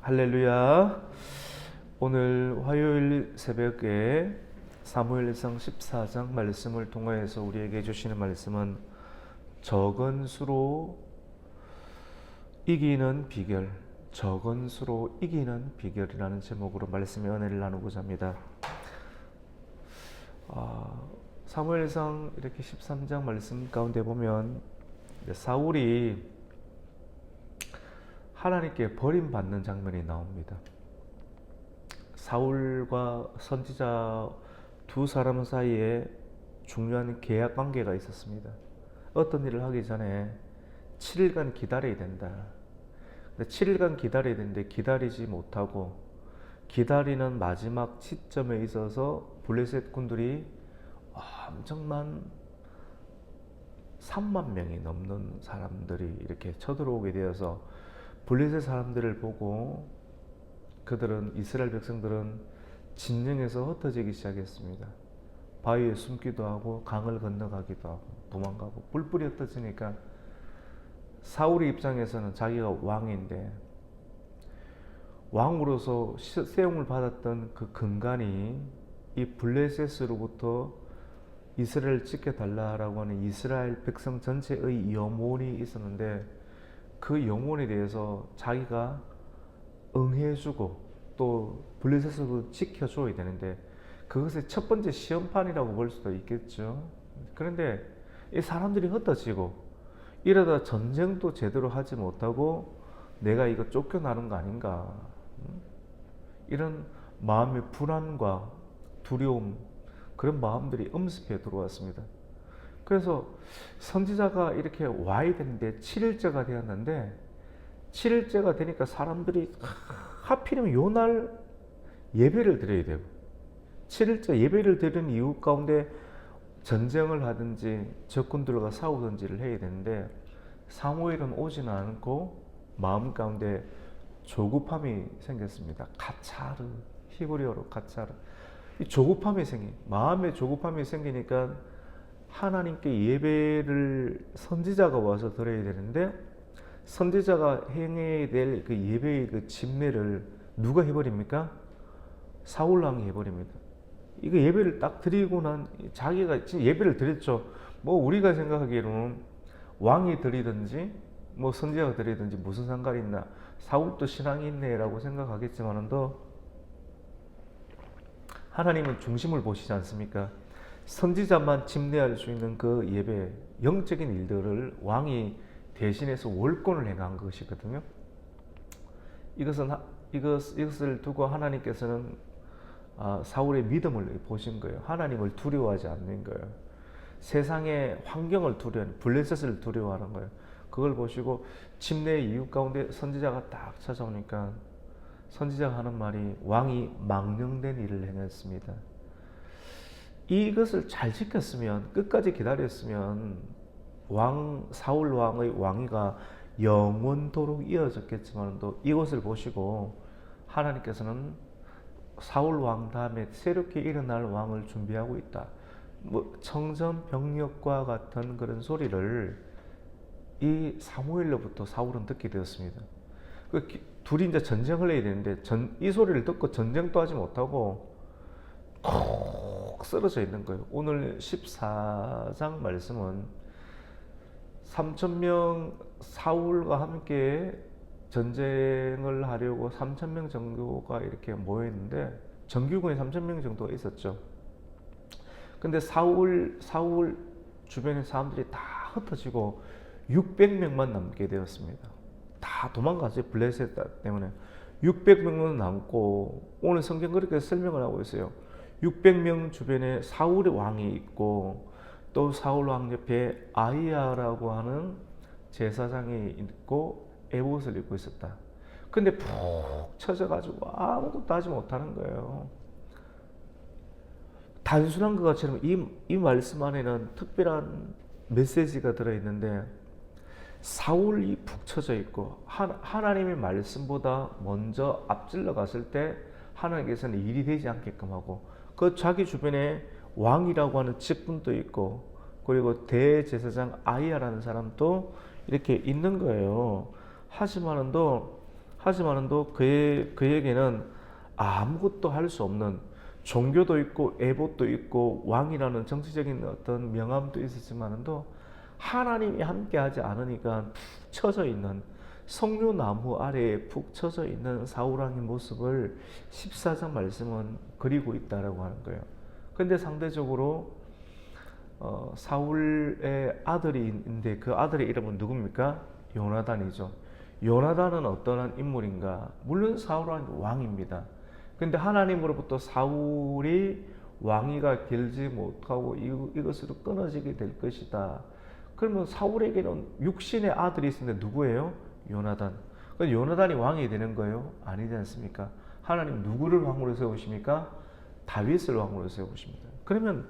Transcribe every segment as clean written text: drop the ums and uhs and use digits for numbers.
할렐루야. 오늘 화요일 새벽에 사무엘상 14장 말씀을 통하여서 우리에게 주시는 말씀은 적은 수로 이기는 비결, 적은 수로 이기는 비결이라는 제목으로 말씀의 은혜를 나누고자 합니다. 사무엘상 이렇게 13장 말씀 가운데 보면 사울이 하나님께 버림받는 장면이 나옵니다. 사울과 선지자 두 사람 사이에 중요한 계약 관계가 있었습니다. 어떤 일을 하기 전에 7일간 기다려야 된다. 근데 7일간 기다려야 되는데 기다리지 못하고 기다리는 마지막 시점에 있어서 블레셋 군들이 엄청난 3만 명이 넘는 사람들이 이렇게 쳐들어오게 되어서 블레셋 사람들을 보고 그들은 이스라엘 백성들은 진영에서 흩어지기 시작했습니다. 바위에 숨기도 하고 강을 건너가기도 하고 도망가고 뿔뿔이 흩어지니까 사울의 입장에서는 자기가 왕인데 왕으로서 세움을 받았던 그 근간이 이 블레셋으로부터 이스라엘을 지켜달라고 하는 이스라엘 백성 전체의 염원이 있었는데 그 영혼에 대해서 자기가 응해주고 또 블레셋으로 지켜줘야 되는데 그것의 첫 번째 시험판이라고 볼 수도 있겠죠. 그런데 이 사람들이 흩어지고 이러다 전쟁도 제대로 하지 못하고 내가 이거 쫓겨나는 거 아닌가, 이런 마음의 불안과 두려움, 그런 마음들이 음습해 들어왔습니다. 그래서 선지자가 이렇게 와야 되는데 7일째가 되었는데 7일째가 되니까 사람들이 하필이면 요날 예배를 드려야 되고 7일째 예배를 드리는 이유 가운데 전쟁을 하든지 적군들과 싸우든지를 해야 되는데 사무엘은 오지는 않고 마음 가운데 조급함이 생겼습니다. 가차르, 히브리어로 가차르. 이 조급함이 마음에 조급함이 생기니까 하나님께 예배를 선지자가 와서 드려야 되는데 선지자가 행해야 될 그 예배의 그 집례를 누가 해버립니까? 사울 왕이 해버립니다. 이거 예배를 딱 드리고 난 자기가 예배를 드렸죠. 뭐 우리가 생각하기로는 왕이 드리든지 뭐 선지자가 드리든지 무슨 상관이 있나, 사울도 신앙이 있네라고 생각하겠지만도 하나님은 중심을 보시지 않습니까? 선지자만 집례할 수 있는 그 예배, 영적인 일들을 왕이 대신해서 월권을 행한 것이거든요. 이것을 두고 하나님께서는 사울의 믿음을 보신 거예요. 하나님을 두려워하지 않는 거예요. 세상의 환경을 블레셋을 두려워하는 거예요. 그걸 보시고 집례의 이유 가운데 선지자가 딱 찾아오니까 선지자가 하는 말이 왕이 망령된 일을 행했습니다. 이것을 잘 지켰으면, 끝까지 기다렸으면 사울 왕의 왕위가 영원토록 이어졌겠지만 또 이것을 보시고 하나님께서는 사울 왕 다음에 새롭게 일어날 왕을 준비하고 있다, 뭐 청정병력과 같은 그런 소리를 이 사무엘로부터 사울은 듣게 되었습니다. 둘이 이제 전쟁을 해야 되는데 이 소리를 듣고 전쟁도 하지 못하고 콕 쓰러져 있는 거예요. 오늘 14장 말씀은 3,000명 사울과 함께 전쟁을 하려고 3,000명 정도가 이렇게 모였는데 정규군이 3,000명 정도가 있었죠. 근데 사울 주변의 사람들이 다 흩어지고 600명만 남게 되었습니다. 다 도망가죠. 블레셋 때문에 600명만 남고, 오늘 성경 그렇게 설명을 하고 있어요. 600명 주변에 사울의 왕이 있고 또 사울 왕 옆에 아이야라고 하는 제사장이 있고 에봇을 입고 있었다. 근데 푹 처져가지고 아무것도 하지 못하는 거예요. 단순한 것처럼 이 말씀 안에는 특별한 메시지가 들어있는데 사울이 푹 처져 있고 하나님의 말씀보다 먼저 앞질러 갔을 때 하나님께서는 일이 되지 않게끔 하고, 그 자기 주변에 왕이라고 하는 직분도 있고 그리고 대제사장 아이야라는 사람도 이렇게 있는 거예요. 하지만도 하지만은 또 그에게는 아무것도 할 수 없는 종교도 있고 애봇도 있고 왕이라는 정치적인 어떤 명함도 있었지만도 하나님이 함께하지 않으니까 푹 처져 있는 석류나무 아래에 푹 처져 있는 사울왕의 모습을 14장 말씀은 그리고 있다라고 하는 거예요. 근데 상대적으로 사울의 아들이 있는데 그 아들의 이름은 누굽니까? 요나단이죠. 요나단은 어떠한 인물인가? 물론 사울왕이 왕입니다. 근데 하나님으로부터 사울이 왕위가 길지 못하고 이것으로 끊어지게 될 것이다. 그러면 사울에게는 육신의 아들이 있는데 누구예요? 요나단. 그럼 요나단이 왕이 되는 거예요? 아니지 않습니까? 하나님 누구를 왕으로 세우십니까? 다윗을 왕으로 세우십니다. 그러면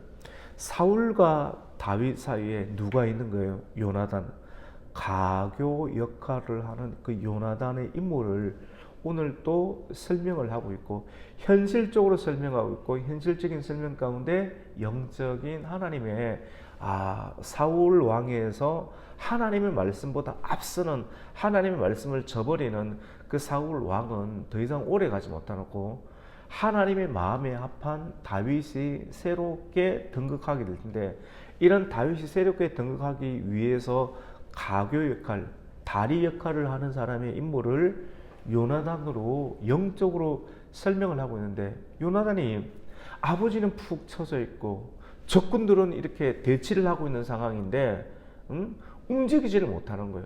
사울과 다윗 사이에 누가 있는 거예요? 요나단. 가교 역할을 하는 그 요나단의 인물을 오늘 또 설명을 하고 있고 현실적으로 설명하고 있고 현실적인 설명 가운데 영적인 하나님의 사울 왕에서 하나님의 말씀보다 앞서는 하나님의 말씀을 저버리는 그 사울 왕은 더 이상 오래 가지 못하고 하나님의 마음에 합한 다윗이 새롭게 등극하게 될 텐데 이런 다윗이 새롭게 등극하기 위해서 가교 역할, 다리 역할을 하는 사람의 인물을 요나단으로 영적으로 설명을 하고 있는데 요나단이 아버지는 푹 처져 있고 적군들은 이렇게 대치를 하고 있는 상황인데 움직이지를 못하는 거예요.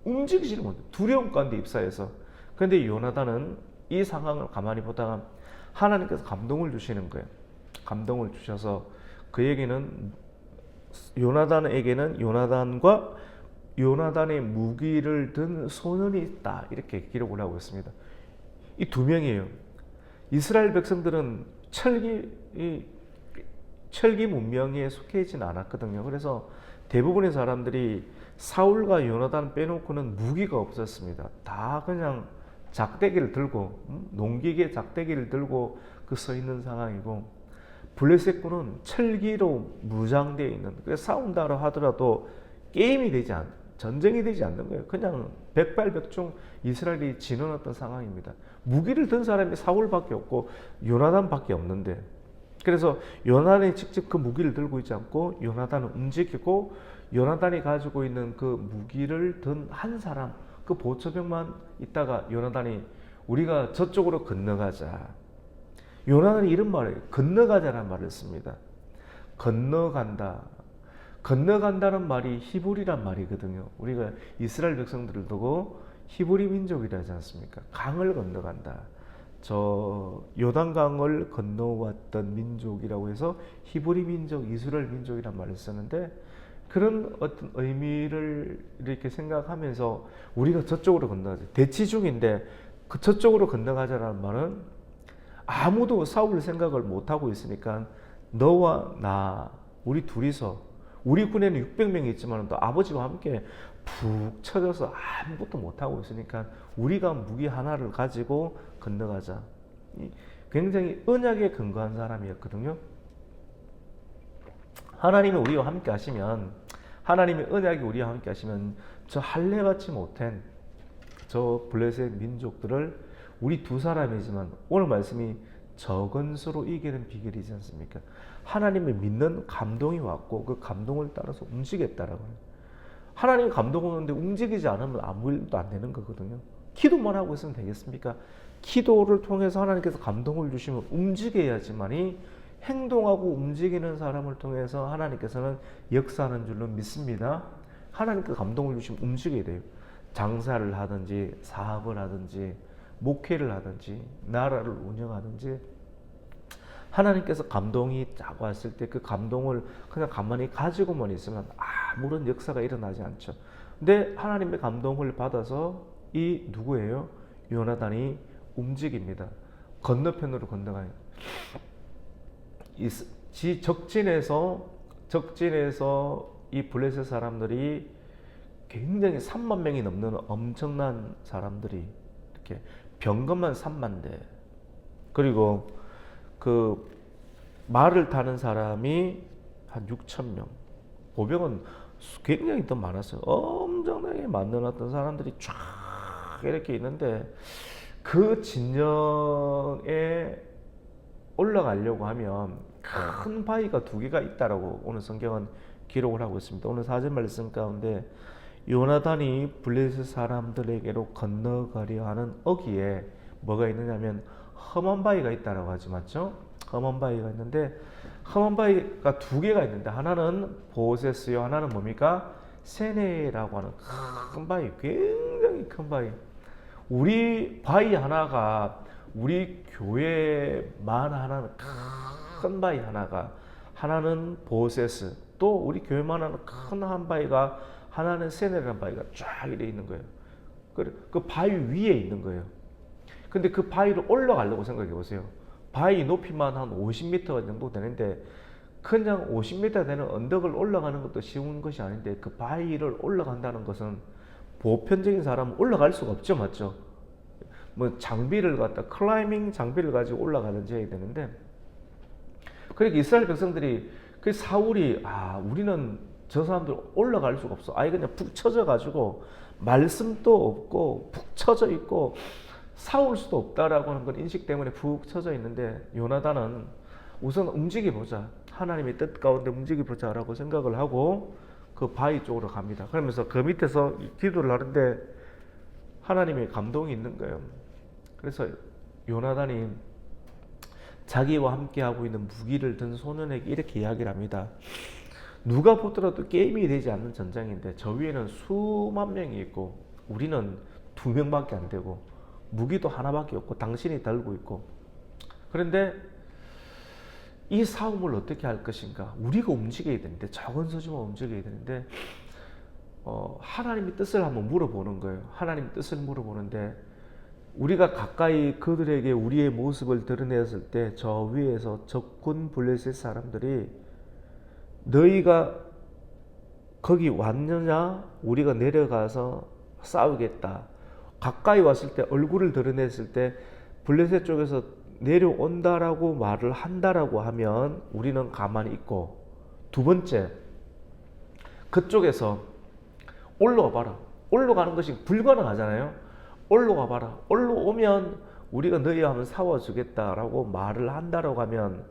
움직이지를 못해. 두려움 가운데 입사해서. 그런데 요나단은 이 상황을 가만히 보다가 하나님께서 감동을 주시는 거예요. 감동을 주셔서 그에게는 요나단에게는 요나단의 무기를 든 소년이 있다 이렇게 기록을 하고 있습니다. 이 두 명이에요. 이스라엘 백성들은 철기 문명에 속해 있지는 않았거든요. 그래서 대부분의 사람들이 사울과 요나단 빼놓고는 무기가 없었습니다. 다 그냥 작대기를 들고 농기계 작대기를 들고 서 있는 상황이고 블레셋군은 철기로 무장되어 있는 그래서 싸운다고 하더라도 게임이 되지 않 전쟁이 되지 않는 거예요. 그냥 백발백중 이스라엘이 지는 상황입니다. 무기를 든 사람이 사울밖에 없고 요나단밖에 없는데 그래서 요나단이 직접 그 무기를 들고 있지 않고 요나단은 움직이고 요나단이 가지고 있는 그 무기를 든 한 사람 그 보초병만 있다가 요나단이 우리가 저쪽으로 건너가자. 요나단이 이런 말을 건너가자라는 말을 씁니다. 건너간다. 건너간다는 말이 히브리란 말이거든요. 우리가 이스라엘 백성들을 두고 히브리 민족이라지 않습니까? 강을 건너간다. 저 요단강을 건너왔던 민족이라고 해서 히브리 민족, 이스라엘 민족이란 말을 쓰는데 그런 어떤 의미를 이렇게 생각하면서 우리가 저쪽으로 건너가자. 대치 중인데 그 저쪽으로 건너가자라는 말은 아무도 싸울 생각을 못하고 있으니까 너와 나, 우리 둘이서 우리 군에는 600명이 있지만 또 아버지와 함께 푹 쳐져서 아무것도 못하고 있으니까 우리가 무기 하나를 가지고 건너가자. 굉장히 언약에 근거한 사람이었거든요. 하나님이 우리와 함께 하시면 하나님의 언약이 우리와 함께 하시면 저 할례받지 못한 저 블레셋 민족들을 우리 두 사람이지만 오늘 말씀이 적은 수로 이기는 비결이지 않습니까? 하나님을 믿는 감동이 왔고 그 감동을 따라서 움직였다라고 해요. 하나님 감동 오는데 움직이지 않으면 아무 일도 안 되는 거거든요. 기도만 하고 있으면 되겠습니까? 기도를 통해서 하나님께서 감동을 주시면 움직여야지만이 행동하고 움직이는 사람을 통해서 하나님께서는 역사하는 줄로 믿습니다. 하나님께서 감동을 주시면 움직여야 돼요. 장사를 하든지 사업을 하든지 목회를 하든지 나라를 운영하든지 하나님께서 감동이 딱 왔을 때 그 감동을 그냥 가만히 가지고만 있으면 아무런 역사가 일어나지 않죠. 근데 하나님의 감동을 받아서 이 누구예요? 요나단이 움직입니다. 건너편으로 건너가요. 적진에서 이 블레셋 사람들이 굉장히 3만 명이 넘는 엄청난 사람들이 이렇게 병거만 3만 대 그리고 그 말을 타는 사람이 한 6천 명 보병은 굉장히 더 많았어요. 엄청나게 만들어놨던 사람들이 쫙 이렇게 있는데 그 진영에 올라가려고 하면 큰 바위가 두 개가 있다라고 오늘 성경은 기록을 하고 있습니다. 오늘 4절 말씀 가운데 요나단이 블레셋 사람들에게로 건너가려 하는 어기에 뭐가 있느냐면 험한 바위가 있다라고 하지 맞죠? 험한 바위가 있는데 험한 바위가 두 개가 있는데 하나는 보세스요, 하나는 뭡니까? 세네라고 하는 큰 바위, 굉장히 큰 바위. 우리 바위 하나가 우리 교회만 하나는 큰 바위 하나가 하나는 보세스, 또 우리 교회만 하는 큰 한 바위가 하나는 세네라는 바위가 쫙 이래 있는 거예요. 그 바위 위에 있는 거예요. 근데 그 바위를 올라가려고 생각해 보세요. 바위 높이만 한 50m 정도 되는데 그냥 50m 되는 언덕을 올라가는 것도 쉬운 것이 아닌데 그 바위를 올라간다는 것은 보편적인 사람은 올라갈 수가 없죠, 맞죠? 뭐 장비를 갖다 클라이밍 장비를 가지고 올라가든지 해야 되는데, 그러니까 이스라엘 백성들이 그 사울이 우리는 저 사람들 올라갈 수가 없어. 아예 그냥 푹 처져 가지고 말씀도 없고 푹 처져 있고 싸울 수도 없다라고 하는 건 인식 때문에 푹 처져 있는데 요나단은 우선 움직여 보자. 하나님의 뜻 가운데 움직여 보자라고 생각을 하고 그 바위 쪽으로 갑니다. 그러면서 그 밑에서 기도를 하는데 하나님의 감동이 있는 거예요. 그래서 요나단이 자기와 함께 하고 있는 무기를 든 소년에게 이렇게 이야기를 합니다. 누가 보더라도 게임이 되지 않는 전장인데 저 위에는 수만 명이 있고 우리는 2명밖에 안 되고 무기도 하나밖에 없고 당신이 들고 있고, 그런데 이 싸움을 어떻게 할 것인가? 우리가 움직여야 되는데, 작은 소지만 움직여야 되는데 하나님의 뜻을 한번 물어보는 거예요. 하나님의 뜻을 물어보는데 우리가 가까이 그들에게 우리의 모습을 드러냈을 때 저 위에서 적군 블레셋 사람들이 너희가 거기 왔느냐? 우리가 내려가서 싸우겠다. 가까이 왔을 때 얼굴을 드러냈을 때 블레셋 쪽에서 내려온다라고 말을 한다라고 하면 우리는 가만히 있고, 두 번째, 그쪽에서 올라와 봐라. 올라가는 것이 불가능하잖아요. 올라와 봐라. 올라오면 우리가 너희와 하면 싸워주겠다라고 말을 한다라고 하면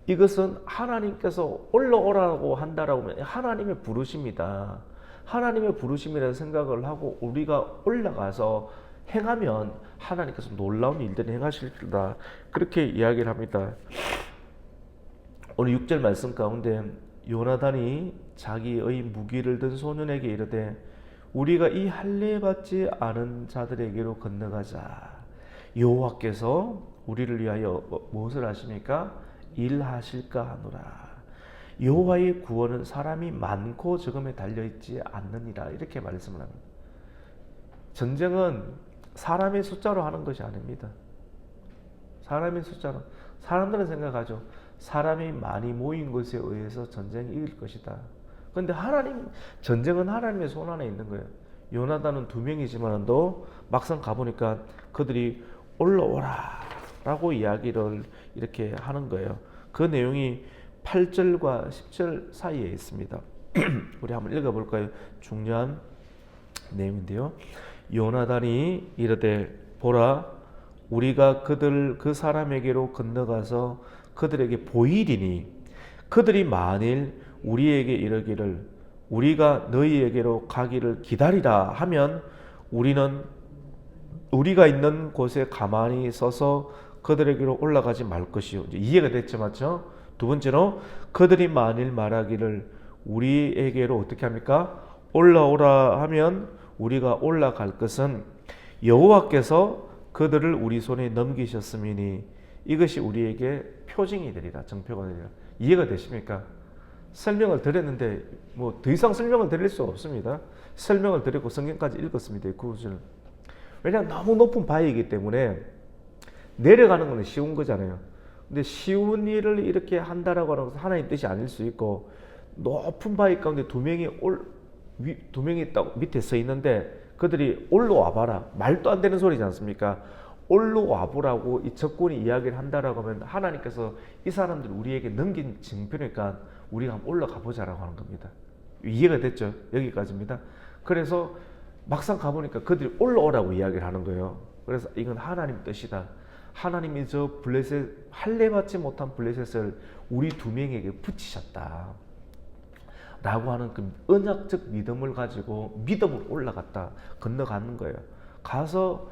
이것은 하나님께서 올라오라고 한다라고 하면 하나님의 부르심이다. 하나님의 부르심이라는 생각을 하고 우리가 올라가서 행하면 하나님께서 놀라운 일들을 행하실 거다. 그렇게 이야기를 합니다. 오늘 6절 말씀 가운데 요나단이 자기의 무기를 든 소년에게 이르되 우리가 이 할례 받지 않은 자들에게로 건너가자. 여호와께서 우리를 위하여 무엇을 하십니까? 일하실까 하노라. 여호와의 구원은 사람이 많고 적음에 달려있지 않느니라. 이렇게 말씀을 합니다. 전쟁은 사람의 숫자로 하는 것이 아닙니다. 사람의 숫자로. 사람들은 생각하죠. 사람이 많이 모인 것에 의해서 전쟁이 이길 것이다. 그런데 전쟁은 하나님의 손 안에 있는 거예요. 요나단은 2명이지만도 막상 가보니까 그들이 올라오라 라고 이야기를 이렇게 하는 거예요. 그 내용이 8절과 10절 사이에 있습니다. 우리 한번 읽어볼까요? 중요한 내용인데요. 요나단이 이르되 보라, 우리가 그 사람에게로 건너가서 그들에게 보이리니 그들이 만일 우리에게 이르기를 우리가 너희에게로 가기를 기다리라 하면 우리는 우리가 있는 곳에 가만히 서서 그들에게로 올라가지 말 것이요. 이해가 됐죠, 맞죠? 두 번째로 그들이 만일 말하기를 우리에게로 어떻게 합니까? 올라오라 하면 우리가 올라갈 것은 여호와께서 그들을 우리 손에 넘기셨음이니 이것이 우리에게 표징이 되리라. 정표가 되리라. 이해가 되십니까? 설명을 드렸는데 뭐 더 이상 설명을 드릴 수 없습니다. 설명을 드리고 성경까지 읽었습니다. 그 구절. 왜냐하면 너무 높은 바위이기 때문에 내려가는 건 쉬운 거잖아요. 근데 쉬운 일을 이렇게 한다라고 하는 것은 하나님의 뜻이 아닐 수 있고, 높은 바위 가운데 두 명이 딱 밑에 서 있는데 그들이 올라와 봐라. 말도 안 되는 소리지 않습니까? 올라와 보라고 이 적군이 이야기를 한다라고 하면 하나님께서 이 사람들을 우리에게 넘긴 증표니까 우리가 한번 올라가 보자라고 하는 겁니다. 이해가 됐죠? 여기까지입니다. 그래서 막상 가보니까 그들이 올라오라고 이야기를 하는 거예요. 그래서 이건 하나님 뜻이다. 하나님이 저 블레셋, 할례받지 못한 블레셋을 우리 두 명에게 붙이셨다 라고 하는 그 언약적 믿음을 가지고 믿음으로 올라갔다, 건너가는 거예요. 가서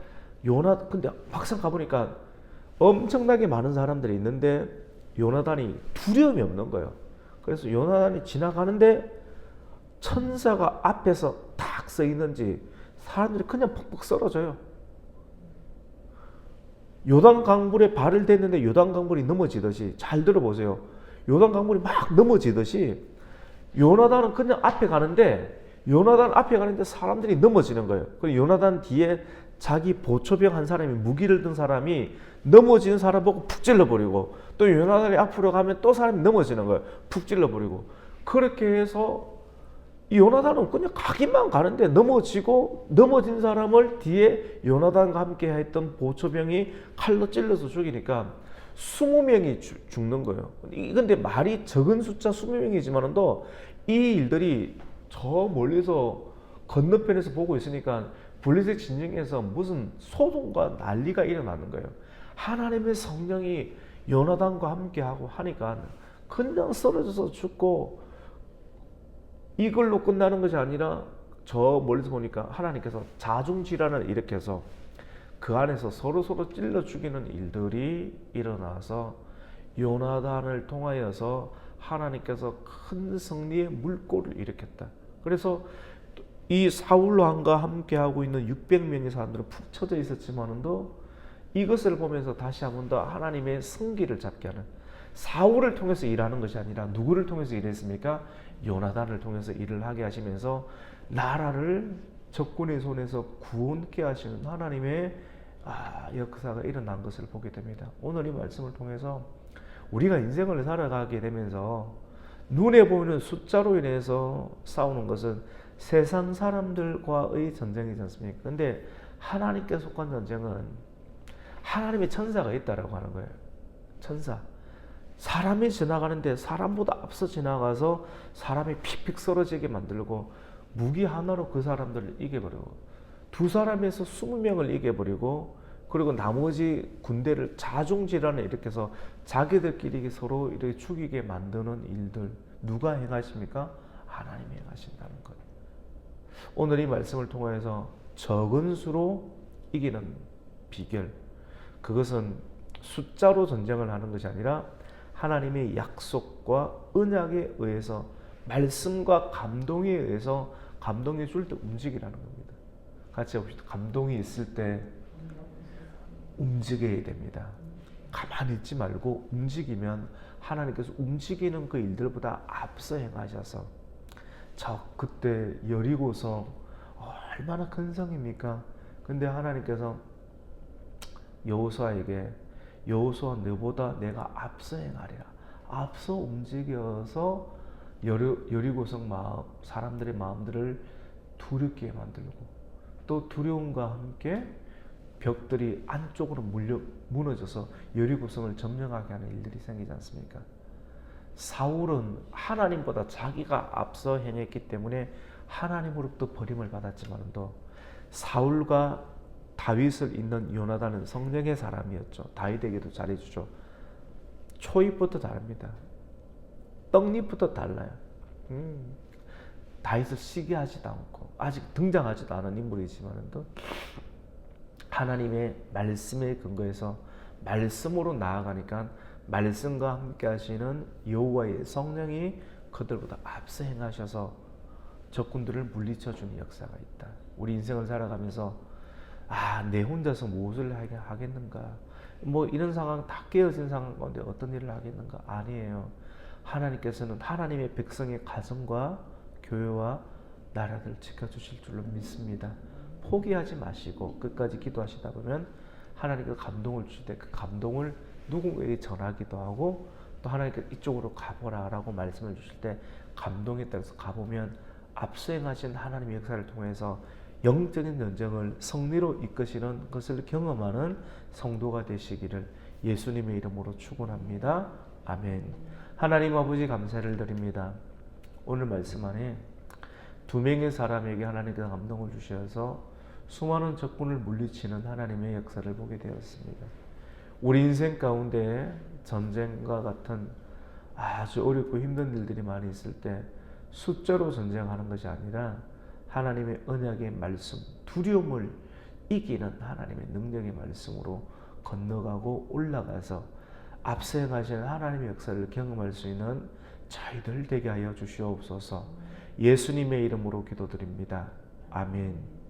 근데 막상 가보니까 엄청나게 많은 사람들이 있는데 요나단이 두려움이 없는 거예요. 그래서 요나단이 지나가는데 천사가 앞에서 딱 서 있는지 사람들이 그냥 퍽퍽 쓰러져요. 요단 강물에 발을 댔는데 요단 강물이 넘어지듯이, 잘 들어보세요. 요단 강물이 막 넘어지듯이 요나단은 그냥 앞에 가는데, 요나단 앞에 가는데 사람들이 넘어지는 거예요. 그리고 요나단 뒤에 자기 보초병 한 사람이, 무기를 든 사람이 넘어지는 사람 보고 푹 찔러버리고, 또 요나단이 앞으로 가면 또 사람이 넘어지는 거예요. 푹 찔러버리고. 그렇게 해서 요나단은 그냥 가기만 가는데 넘어지고, 넘어진 사람을 뒤에 요나단과 함께 했던 보초병이 칼로 찔러서 죽이니까 20명이 죽는 거예요. 근데 말이 적은 숫자 20명이지만도 이 일들이 저 멀리서 건너편에서 보고 있으니까 블레셋 진영에서 무슨 소동과 난리가 일어나는 거예요. 하나님의 성령이 요나단과 함께하고 하니까 그냥 쓰러져서 죽고, 이걸로 끝나는 것이 아니라 저 멀리서 보니까 하나님께서 자중질환을 일으켜서 그 안에서 서로 찔러 죽이는 일들이 일어나서 요나단을 통하여서 하나님께서 큰 승리의 물꼬를 일으켰다. 그래서 이 사울 왕과 함께하고 있는 600명의 사람들은 푹 처져 있었지만도 이것을 보면서 다시 한 번 더 하나님의 승기를 잡게 하는, 사울을 통해서 일하는 것이 아니라 누구를 통해서 일했습니까? 요나단을 통해서 일을 하게 하시면서 나라를 적군의 손에서 구원케 하시는 하나님의 역사가 일어난 것을 보게 됩니다. 오늘 이 말씀을 통해서 우리가 인생을 살아가게 되면서 눈에 보이는 숫자로 인해서 싸우는 것은 세상 사람들과의 전쟁이지 않습니까? 근데 하나님께 속한 전쟁은 하나님의 천사가 있다라고 하는 거예요. 천사. 사람이 지나가는데 사람보다 앞서 지나가서 사람이 픽픽 쓰러지게 만들고 무기 하나로 그 사람들을 이겨버리고, 두 사람에서 20명을 이겨버리고, 그리고 나머지 군대를 자중질환에 일으켜서 자기들끼리 서로 이렇게 죽이게 만드는 일들, 누가 행하십니까? 하나님이 행하신다는 것. 오늘 이 말씀을 통해서 적은 수로 이기는 비결, 그것은 숫자로 전쟁을 하는 것이 아니라 하나님의 약속과 언약에 의해서, 말씀과 감동에 의해서, 감동이 줄 때 움직이라는 겁니다. 같이 해봅시다. 감동이 있을 때 움직여야 됩니다. 가만히 있지 말고 움직이면 하나님께서 움직이는 그 일들보다 앞서 행하셔서, 그때 여리고성 얼마나 큰 성입니까? 근데 하나님께서 여호수아에게, 여호수아 너보다 내가 앞서 행하리라, 앞서 움직여서 여리고성 사람들의 마음들을 두렵게 만들고, 또 두려움과 함께 벽들이 안쪽으로 무너져서 여리고성을 점령하게 하는 일들이 생기지 않습니까? 사울은 하나님보다 자기가 앞서 행했기 때문에 하나님으로부터 버림을 받았지만도, 사울과 다윗을 잇는 요나단은 성령의 사람이었죠. 다윗에게도 잘해주죠. 초입부터 다릅니다. 떡잎부터 달라요. 다윗을 시기하지도 않고 아직 등장하지도 않은 인물이지만도 하나님의 말씀에 근거해서 말씀으로 나아가니까 말씀과 함께 하시는 여호와의 성령이 그들보다 앞서 행하셔서 적군들을 물리쳐주는 역사가 있다. 우리 인생을 살아가면서 내 혼자서 무엇을 하겠는가, 이런 상황, 다 깨어진 상황 가운데 어떤 일을 하겠는가? 아니에요. 하나님께서는 하나님의 백성의 가정과 교회와 나라를 지켜주실 줄로 믿습니다. 포기하지 마시고 끝까지 기도하시다 보면 하나님께서 감동을 주실 때 그 감동을 누군가에게 전하기도 하고, 또 하나님께서 이쪽으로 가보라 라고 말씀을 주실 때 감동에 따라서 가보면 앞서 행하신 하나님의 역사를 통해서 영적인 전쟁을 승리로 이끄시는 것을 경험하는 성도가 되시기를 예수님의 이름으로 축원합니다. 아멘. 하나님 아버지 감사를 드립니다. 오늘 말씀 안에 두 명의 사람에게 하나님께서 감동을 주셔서 수많은 적군을 물리치는 하나님의 역사를 보게 되었습니다. 우리 인생 가운데 전쟁과 같은 아주 어렵고 힘든 일들이 많이 있을 때 숫자로 전쟁하는 것이 아니라 하나님의 언약의 말씀, 두려움을 이기는 하나님의 능력의 말씀으로 건너가고 올라가서 앞서 행하시는 하나님의 역사를 경험할 수 있는 저희들 되게 하여 주시옵소서. 예수님의 이름으로 기도드립니다. 아멘.